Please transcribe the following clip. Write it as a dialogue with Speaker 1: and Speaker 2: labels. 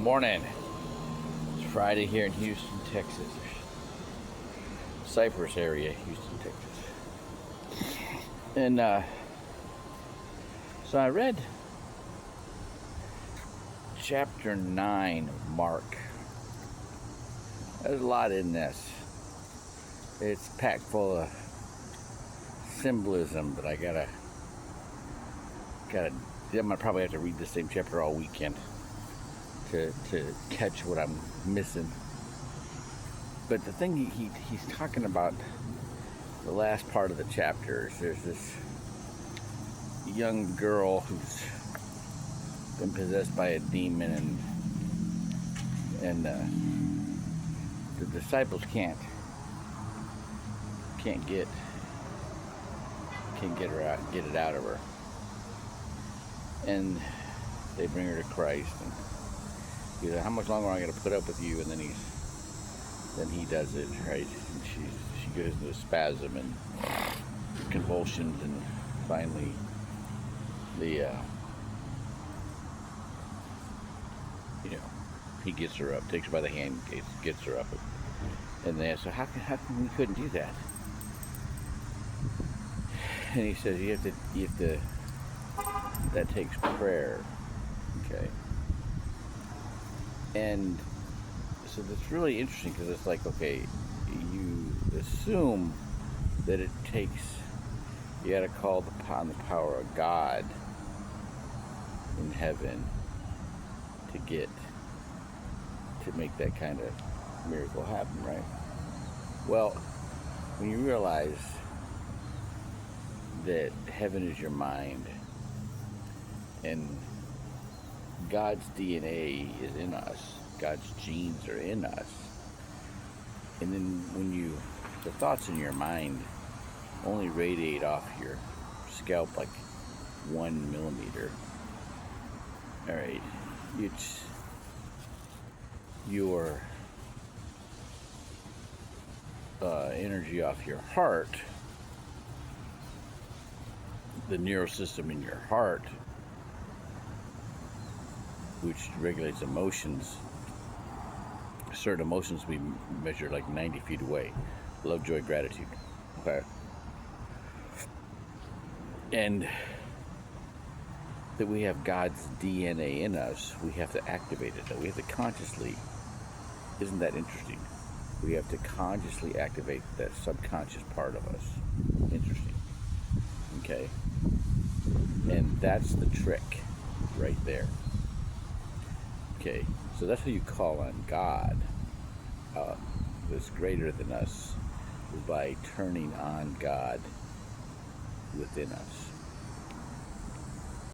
Speaker 1: Morning. It's Friday here in Houston, Texas. Cypress area, Houston, Texas. And so I read chapter 9 of Mark. There's a lot in this. It's packed full of symbolism, but I'm gonna probably have to read the same chapter all weekend to catch what I'm missing. But the thing he's talking about, the last part of the chapter, is there's this young girl who's been possessed by a demon, and the disciples can't get her out, get it out of her, and they bring her to Christ, and he's like, how much longer am I going to put up with you? And then he does it, right? And she goes into a spasm and convulsions, and finally he gets her up, takes her by the hand, gets her up, and they ask, so how come we couldn't do that? And he says, you have to. That takes prayer, okay? And so that's really interesting, because it's like, okay, you assume that it takes, you got to call upon the power of God in heaven to make that kind of miracle happen, right? Well, when you realize that heaven is your mind, and God's DNA is in us, God's genes are in us, and then the thoughts in your mind only radiate off your scalp like 1 millimeter. All right, it's your energy off your heart, the neural system in your heart, which regulates emotions. Certain emotions we measure like 90 feet away. Love, joy, gratitude. Okay. And that we have God's DNA in us, we have to activate it. We have to consciously, isn't that interesting? We have to consciously activate that subconscious part of us. Interesting. Okay. And that's the trick right there. Okay, so that's how you call on God, that's greater than us, is by turning on God within us.